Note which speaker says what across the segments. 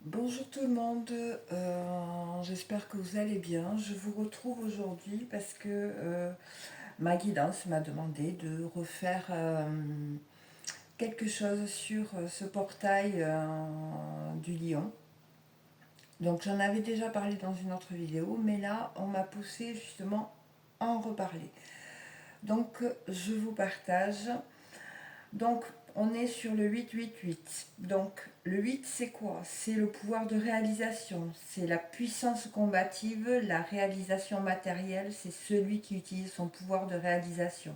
Speaker 1: Bonjour tout le monde, j'espère que vous allez bien. Je vous retrouve aujourd'hui parce que ma guidance m'a demandé de refaire quelque chose sur ce portail du lion. Donc j'en avais déjà parlé dans une autre vidéo, mais là on m'a poussé justement à en reparler. Donc je vous partage. Donc, on est sur le 8-8-8. Donc, le 8, c'est quoi? C'est le pouvoir de réalisation, c'est la puissance combative, la réalisation matérielle, c'est celui qui utilise son pouvoir de réalisation.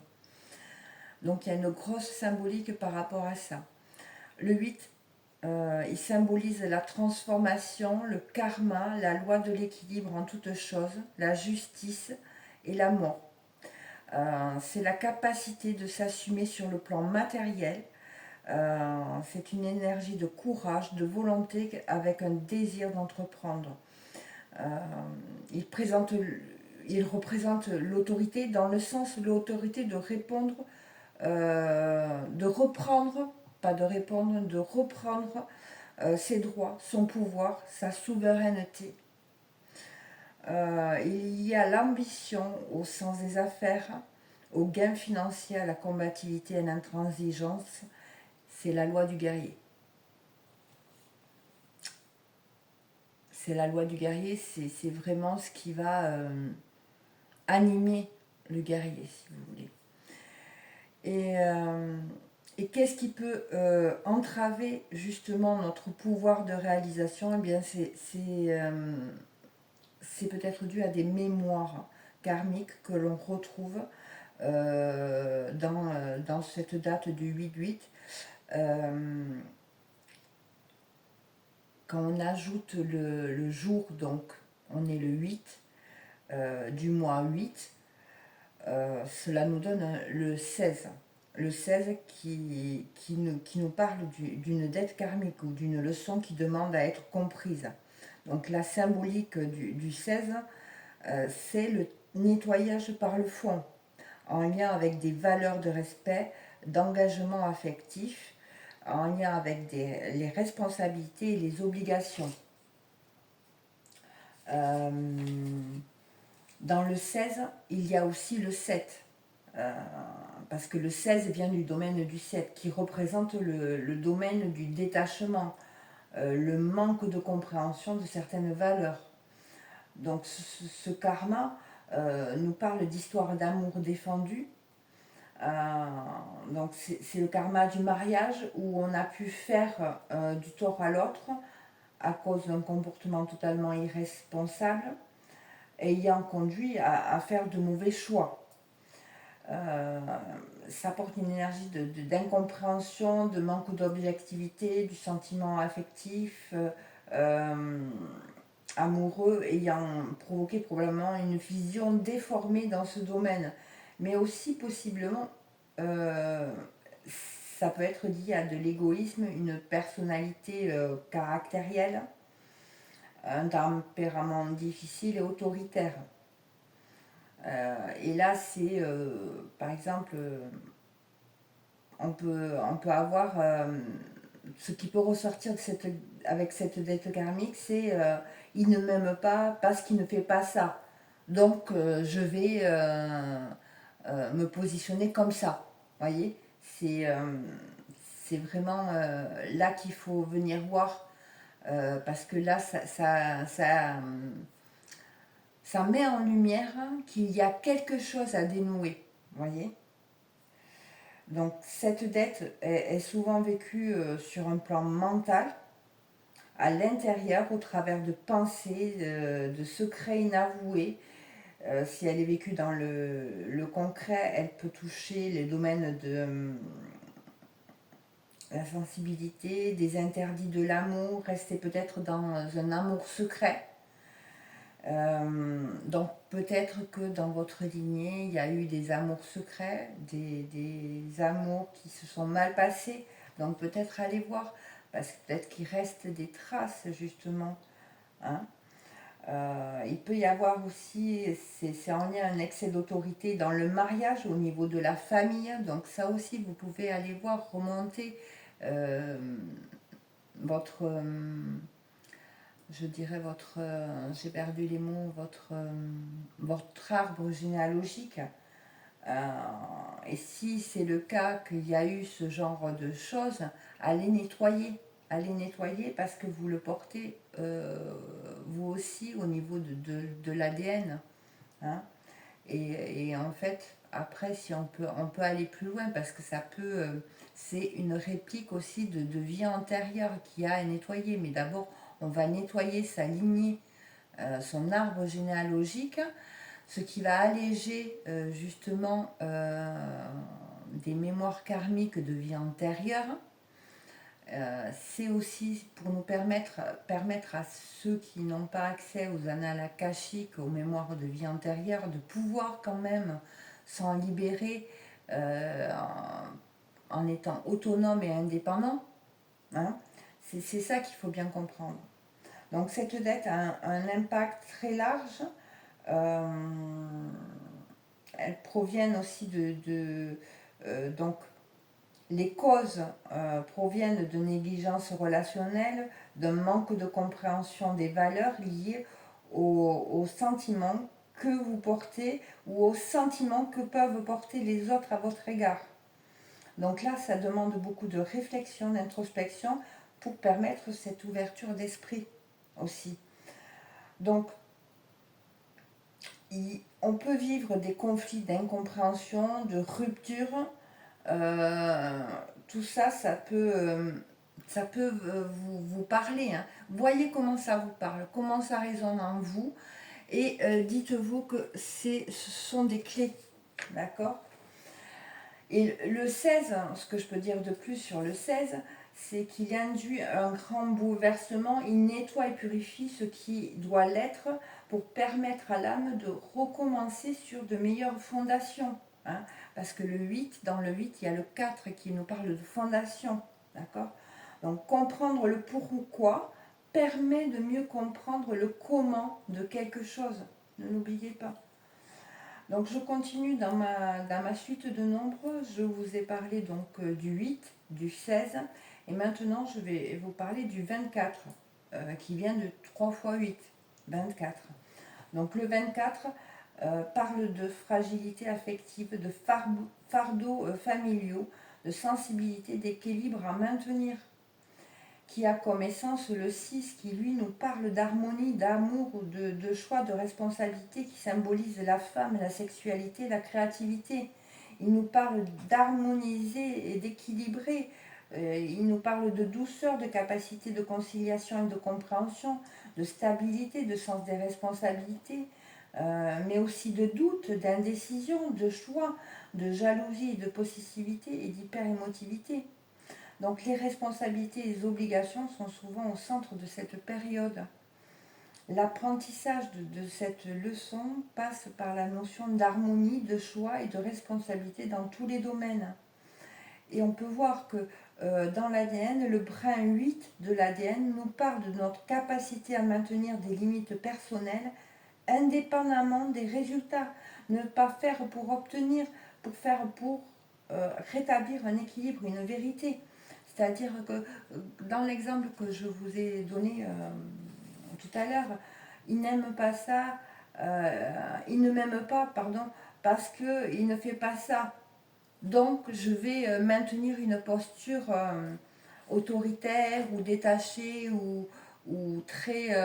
Speaker 1: Donc, il y a une grosse symbolique par rapport à ça. Le 8, il symbolise la transformation, le karma, la loi de l'équilibre en toutes choses, la justice et la mort. C'est la capacité de s'assumer sur le plan matériel. C'est une énergie de courage, de volonté avec un désir d'entreprendre. Euh, il, présente, il représente l'autorité dans le sens de l'autorité de répondre, de reprendre, pas de répondre, de reprendre ses droits, son pouvoir, sa souveraineté. Il y a l'ambition au sens des affaires, au gain financier, à la combativité, à l'intransigeance. C'est la loi du guerrier. C'est la loi du guerrier, c'est vraiment ce qui va animer le guerrier, si vous voulez. Et, euh, et qu'est-ce qui peut entraver justement notre pouvoir de réalisation? Eh bien, c'est peut-être dû à des mémoires karmiques que l'on retrouve dans cette date du 8-8. Quand on ajoute le jour, donc on est le 8 du mois 8, cela nous donne le 16. Le 16 qui nous parle d'une dette karmique ou d'une leçon qui demande à être comprise. Donc la symbolique du 16, c'est le nettoyage par le fond, en lien avec des valeurs de respect, d'engagement affectif, en lien avec les responsabilités et les obligations. Euh, Dans le 16, il y a aussi le 7. Parce que le 16 vient du domaine du 7, qui représente le domaine du détachement, le manque de compréhension de certaines valeurs. Donc ce karma nous parle d'histoire d'amour défendu. Donc c'est le karma du mariage où on a pu faire du tort à l'autre à cause d'un comportement totalement irresponsable ayant conduit à faire de mauvais choix. Euh, Ça porte une énergie d'incompréhension, de manque d'objectivité, du sentiment affectif, amoureux, ayant provoqué probablement une vision déformée dans ce domaine. Mais aussi possiblement, euh, ça peut être lié à de l'égoïsme, une personnalité caractérielle, un tempérament difficile et autoritaire. Et là, c'est par exemple, on peut avoir ce qui peut ressortir avec cette dette karmique, c'est il ne m'aime pas parce qu'il ne fait pas ça. Donc je vais me positionner comme ça. Voyez, c'est vraiment là qu'il faut venir voir parce que là, ça met en lumière qu'il y a quelque chose à dénouer. Voyez. Donc cette dette est souvent vécue sur un plan mental, à l'intérieur, au travers de pensées, de secrets inavoués. Si elle est vécue dans le concret, elle peut toucher les domaines de la sensibilité, des interdits de l'amour, rester peut-être dans un amour secret. Donc peut-être que dans votre lignée, il y a eu des amours secrets, des amours qui se sont mal passés. Donc peut-être aller voir, parce que peut-être qu'il reste des traces justement. Hein. Il peut y avoir aussi, c'est en lien un excès d'autorité dans le mariage au niveau de la famille. Donc ça aussi, vous pouvez aller voir, remonter votre je dirais j'ai perdu les mots, votre arbre généalogique. Euh, et si c'est le cas qu'il y a eu ce genre de choses, allez nettoyer. Allez nettoyer parce que vous le portez vous aussi au niveau de l'ADN. Hein. Et en fait, après, si on peut aller plus loin parce que c'est une réplique aussi de vie antérieure qui a à nettoyer. Mais d'abord, on va nettoyer sa lignée, son arbre généalogique, ce qui va alléger justement des mémoires karmiques de vie antérieure. C'est aussi pour nous permettre à ceux qui n'ont pas accès aux annales akashiques, aux mémoires de vie antérieure, de pouvoir quand même s'en libérer en étant autonome et indépendant. Hein. C'est ça qu'il faut bien comprendre. Donc cette dette a un impact très large. Euh, Elles proviennent aussi donc les causes proviennent de négligence relationnelle, d'un manque de compréhension des valeurs liées aux sentiments que vous portez ou aux sentiments que peuvent porter les autres à votre égard. Donc là, ça demande beaucoup de réflexion, d'introspection pour permettre cette ouverture d'esprit aussi. Donc, on peut vivre des conflits d'incompréhension, de rupture. Tout ça, ça peut vous parler. Hein. Voyez comment ça vous parle, comment ça résonne en vous. Et dites-vous que ce sont des clés. D'accord. Et le 16, ce que je peux dire de plus sur le 16, c'est qu'il induit un grand bouleversement, il nettoie et purifie ce qui doit l'être pour permettre à l'âme de recommencer sur de meilleures fondations. Hein, parce que dans le 8, il y a le 4 qui nous parle de fondation. D'accord. Donc comprendre le pourquoi permet de mieux comprendre le comment de quelque chose. Ne l'oubliez pas. Donc je continue dans ma suite de nombres. Je vous ai parlé donc du 8, du 16 et maintenant je vais vous parler du 24 qui vient de 3 fois 8, 24. Donc le 24 parle de fragilité affective, de fardeaux familiaux, de sensibilité, d'équilibre à maintenir, qui a comme essence le 6 qui lui nous parle d'harmonie, d'amour, de choix, de responsabilité, qui symbolise la femme, la sexualité, la créativité. Il nous parle d'harmoniser et d'équilibrer. Il nous parle de douceur, de capacité de conciliation et de compréhension, de stabilité, de sens des responsabilités, mais aussi de doute, d'indécision, de choix, de jalousie, de possessivité et d'hyper-émotivité. Donc les responsabilités et les obligations sont souvent au centre de cette période. L'apprentissage de cette leçon passe par la notion d'harmonie, de choix et de responsabilité dans tous les domaines. Et on peut voir que dans l'ADN, le brin 8 de l'ADN nous parle de notre capacité à maintenir des limites personnelles indépendamment des résultats. Ne pas faire pour obtenir, pour rétablir un équilibre, une vérité. C'est-à-dire que dans l'exemple que je vous ai donné tout à l'heure, il n'aime pas ça, il ne m'aime pas, pardon, parce qu'il ne fait pas ça. Donc je vais maintenir une posture autoritaire ou détachée ou très,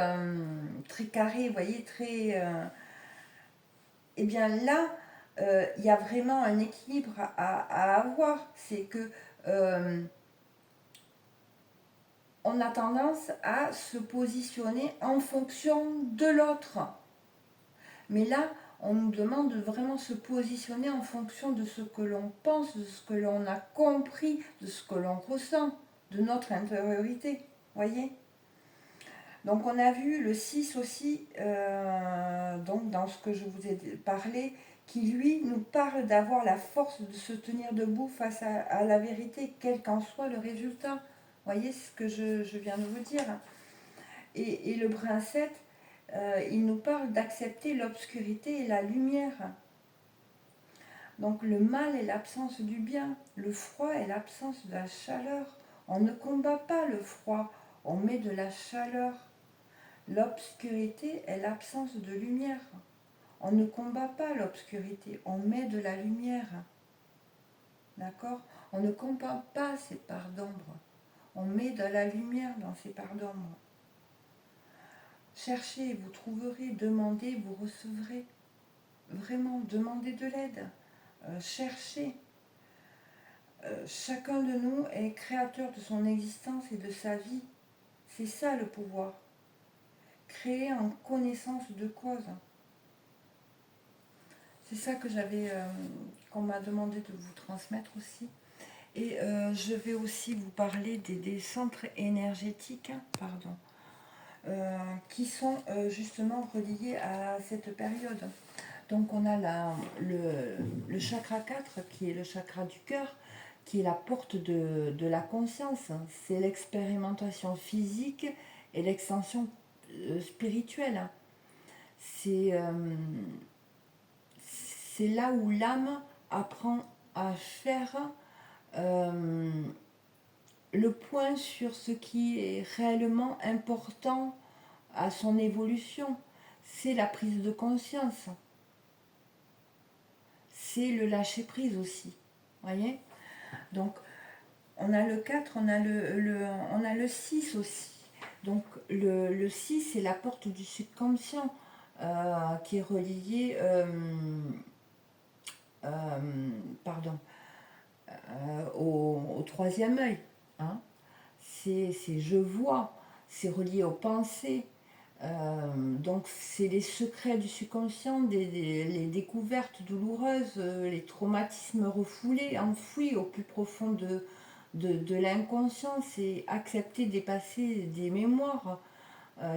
Speaker 1: très carrée, vous voyez, très... Eh bien là, il y a vraiment un équilibre à avoir. C'est que on a tendance à se positionner en fonction de l'autre. Mais là, on nous demande de vraiment se positionner en fonction de ce que l'on pense, de ce que l'on a compris, de ce que l'on ressent, de notre intériorité. Voyez ? Donc on a vu le 6 aussi, donc dans ce que je vous ai parlé, qui lui nous parle d'avoir la force de se tenir debout face à la vérité, quel qu'en soit le résultat. Voyez ce que je viens de vous dire. Et le brin 7, il nous parle d'accepter l'obscurité et la lumière. Donc le mal est l'absence du bien, le froid est l'absence de la chaleur. On ne combat pas le froid, on met de la chaleur. L'obscurité est l'absence de lumière. On ne combat pas l'obscurité, on met de la lumière. D'accord? On ne combat pas ces parts d'ombre. On met de la lumière dans ces parts d'ombre. Cherchez, vous trouverez, demandez, vous recevrez. Vraiment, demandez de l'aide. Cherchez. Chacun de nous est créateur de son existence et de sa vie. C'est ça le pouvoir. Créer en connaissance de cause. C'est ça que qu'on m'a demandé de vous transmettre aussi. Et je vais aussi vous parler des centres énergétiques, pardon, qui sont justement reliés à cette période. Donc on a le chakra 4 qui est le chakra du cœur, qui est la porte de la conscience. C'est l'expérimentation physique et l'extension spirituelle. C'est là où l'âme apprend à faire le point sur ce qui est réellement important à son évolution. C'est la prise de conscience. C'est le lâcher prise aussi. Voyez? Donc, on a le 4, on a le 6 aussi. Donc, le 6, c'est la porte du subconscient qui est reliée pardon, au troisième œil. Hein. C'est je vois, c'est relié aux pensées. Donc c'est les secrets du subconscient, les découvertes douloureuses, les traumatismes refoulés, enfouis au plus profond de l'inconscient. C'est accepter, dépasser des mémoires,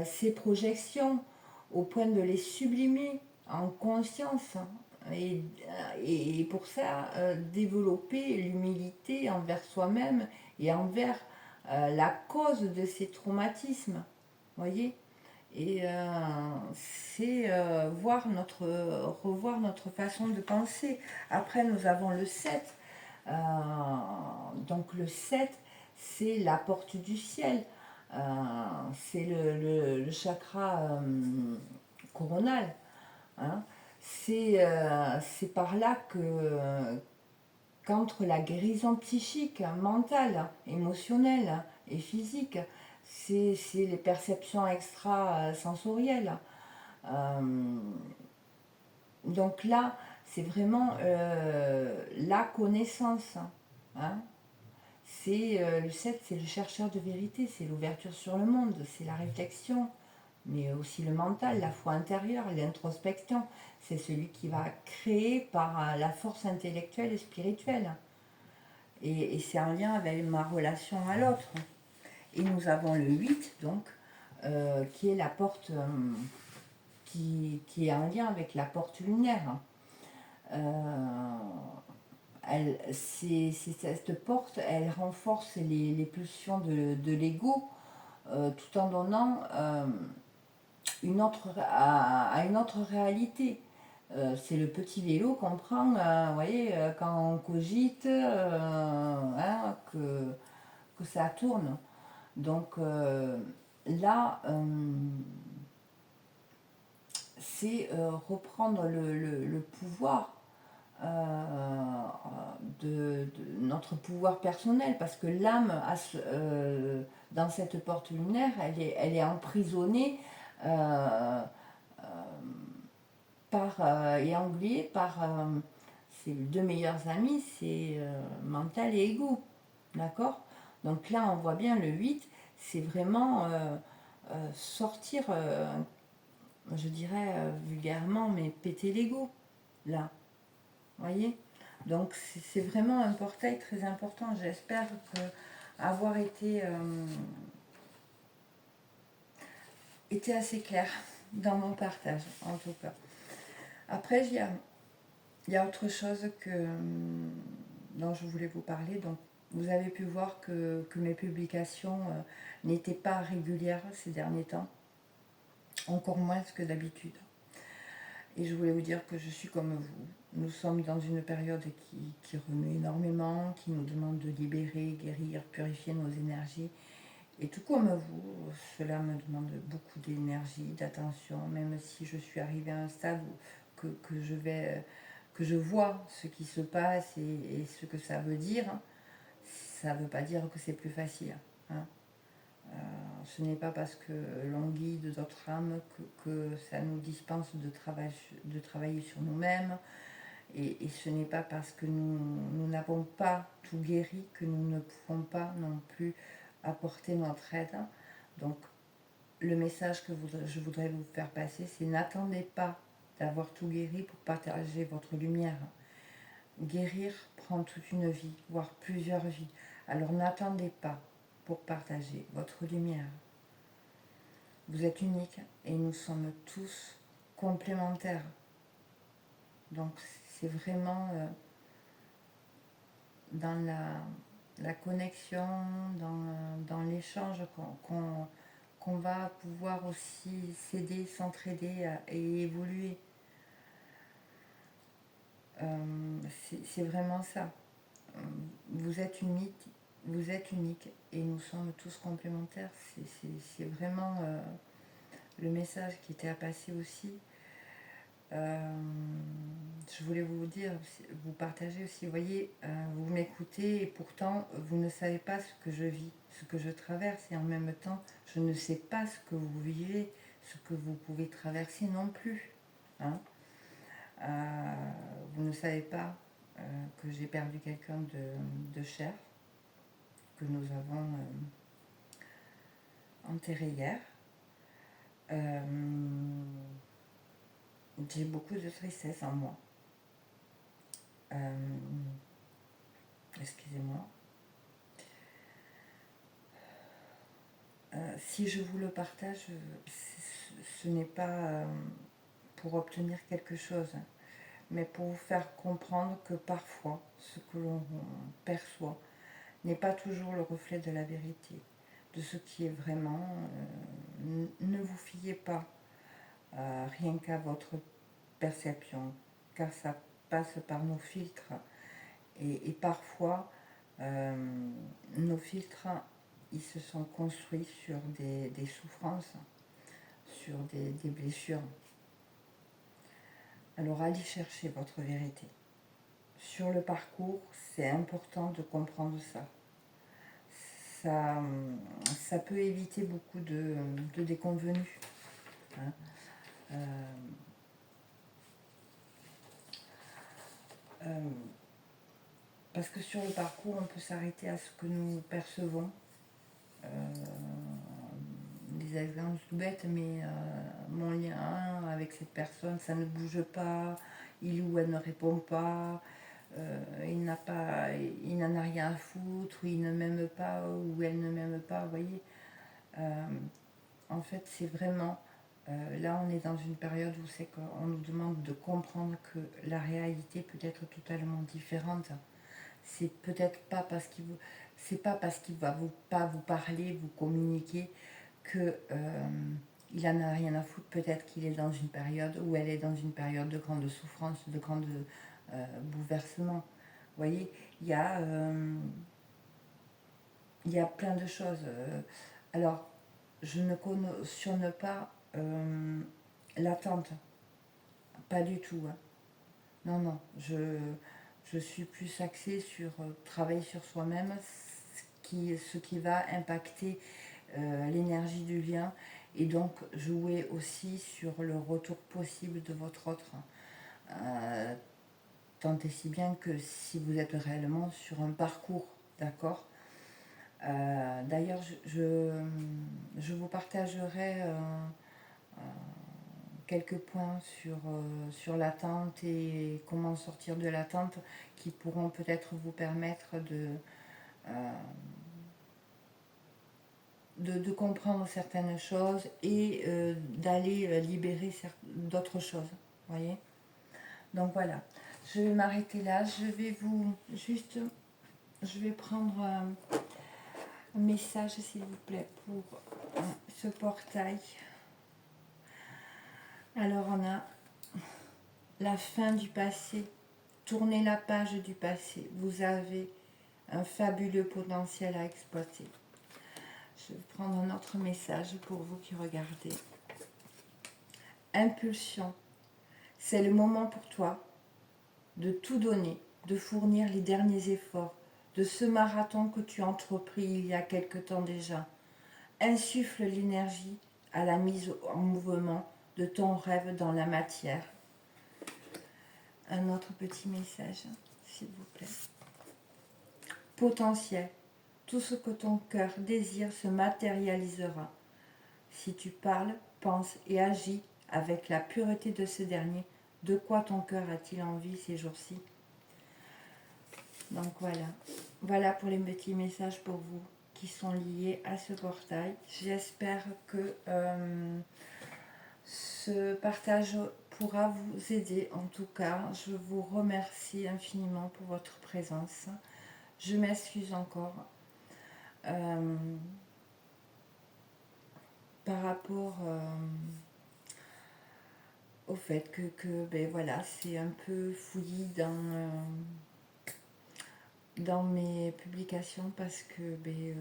Speaker 1: ces projections, au point de les sublimer en conscience. Et pour ça, développer l'humilité envers soi-même et envers la cause de ces traumatismes. Voyez? Et c'est revoir notre façon de penser. Après, nous avons le 7. Donc le 7, c'est la porte du ciel. C'est le chakra coronal. Hein. C'est par là qu'entre la guérison psychique, mentale, émotionnelle et physique, c'est les perceptions extrasensorielles. Donc là, c'est vraiment la connaissance. Hein. Le 7, c'est le chercheur de vérité, c'est l'ouverture sur le monde, c'est la réflexion, mais aussi le mental, la foi intérieure, l'introspection. C'est celui qui va créer par la force intellectuelle et spirituelle. Et c'est en lien avec ma relation à l'autre. Et nous avons le 8, donc, qui est la porte, qui est en lien avec la porte lunaire. Cette porte, elle renforce les pulsions de l'ego, tout en donnant à une autre réalité. C'est le petit vélo qu'on prend, vous voyez, quand on cogite, hein, que ça tourne. Donc là, c'est reprendre le pouvoir de notre pouvoir personnel, parce que l'âme, dans cette porte lunaire, elle est emprisonnée et engluée par ses deux meilleurs amis, c'est mental et ego. D'accord? Donc là, on voit bien le 8, c'est vraiment sortir, je dirais vulgairement, mais péter l'ego, là. Voyez? Donc c'est vraiment un portail très important. J'espère avoir été assez clair dans mon partage, en tout cas. Après, il y a autre chose dont je voulais vous parler. Donc, vous avez pu voir que mes publications n'étaient pas régulières ces derniers temps, encore moins que d'habitude. Et je voulais vous dire que je suis comme vous. Nous sommes dans une période qui remue énormément, qui nous demande de libérer, guérir, purifier nos énergies Et tout comme vous, cela me demande beaucoup d'énergie, d'attention, même si je suis arrivée à un stade que je vais, que je vois ce qui se passe et ce que ça veut dire, ça ne veut pas dire que c'est plus facile. Hein. Ce n'est pas parce que l'on guide d'autres âmes que ça nous dispense de travailler sur nous-mêmes. Et ce n'est pas parce que nous n'avons pas tout guéri que nous ne pouvons pas non plus apporter notre aide. Donc le message que je voudrais vous faire passer, c'est n'attendez pas d'avoir tout guéri pour partager votre lumière. Guérir prend toute une vie, voire plusieurs vies. Alors n'attendez pas pour partager votre lumière. Vous êtes unique et nous sommes tous complémentaires. Donc c'est vraiment dans la connexion, dans l'échange qu'on va pouvoir aussi s'aider, s'entraider et évoluer. C'est vraiment ça. Vous êtes unique et nous sommes tous complémentaires. C'est vraiment le message qui était à passer aussi. Je voulais vous dire, vous partager aussi, vous voyez, vous m'écoutez et pourtant vous ne savez pas ce que je vis, ce que je traverse et en même temps je ne sais pas ce que vous vivez, ce que vous pouvez traverser non plus. Hein. Vous ne savez pas que j'ai perdu quelqu'un de cher, que nous avons enterré hier. J'ai beaucoup de tristesse en moi. Excusez-moi. Si je vous le partage, ce n'est pas pour obtenir quelque chose, mais pour vous faire comprendre que parfois, ce que l'on perçoit n'est pas toujours le reflet de la vérité, de ce qui est vraiment. Ne vous fiez pas rien qu'à votre perception, car ça passe par nos filtres. Et parfois, nos filtres, ils se sont construits sur des souffrances, sur des blessures. Alors allez chercher votre vérité. Sur le parcours, c'est important de comprendre ça. Ça peut éviter beaucoup de déconvenues. Hein. Parce que sur le parcours, on peut s'arrêter à ce que nous percevons. Des exemples tout bêtes, mais mon lien avec cette personne, ça ne bouge pas, il ou elle ne répond pas, il n'en a rien à foutre, ou il ne m'aime pas, ou elle ne m'aime pas, vous voyez. En fait, c'est vraiment, là on est dans une période où c'est qu'on nous demande de comprendre que la réalité peut être totalement différente. C'est peut-être pas parce qu'il vous, c'est pas parce qu'il va pas vous parler, vous communiquer que il en a rien à foutre. Peut-être qu'il est dans une période où elle est dans une période de grande souffrance, de grande bouleversement. Vous voyez, il y a plein de choses. Alors, je ne cautionne pas l'attente, pas du tout. Hein. Non, non, je suis plus axée sur travailler sur soi-même, ce qui va impacter l'énergie du lien et donc jouer aussi sur le retour possible de votre autre. Tant et si bien que si vous êtes réellement sur un parcours, d'accord. D'ailleurs, je vous partagerai quelques points sur l'attente et comment sortir de l'attente qui pourront peut-être vous permettre de comprendre certaines choses et d'aller libérer d'autres choses. Voyez. Donc voilà, je vais m'arrêter là. Je vais prendre un message s'il vous plaît pour ce portail. Alors on a la fin du passé. Tournez la page du passé. Vous avez un fabuleux potentiel à exploiter. Je vais prendre un autre message pour vous qui regardez. Impulsion. C'est le moment pour toi de tout donner, de fournir les derniers efforts de ce marathon que tu as entrepris il y a quelque temps déjà. Insuffle l'énergie à la mise en mouvement de ton rêve dans la matière. Un autre petit message, s'il vous plaît. Potentiel. Tout ce que ton cœur désire se matérialisera. Si tu parles, penses et agis avec la pureté de ce dernier, de quoi ton cœur a-t-il envie ces jours-ci? Donc voilà. Voilà pour les petits messages pour vous qui sont liés à ce portail. J'espère que ce partage pourra vous aider. En tout cas, je vous remercie infiniment pour votre présence. Je m'excuse encore par rapport au fait que ben voilà, c'est un peu fouillis dans mes publications parce que ben,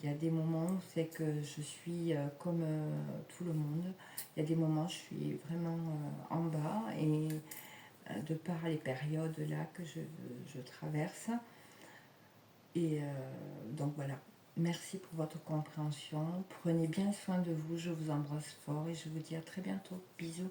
Speaker 1: y a des moments où c'est que je suis comme tout le monde. Il y a des moments où je suis vraiment en bas et de par les périodes là que je traverse. Et donc voilà. Merci pour votre compréhension. Prenez bien soin de vous. Je vous embrasse fort et je vous dis à très bientôt. Bisous.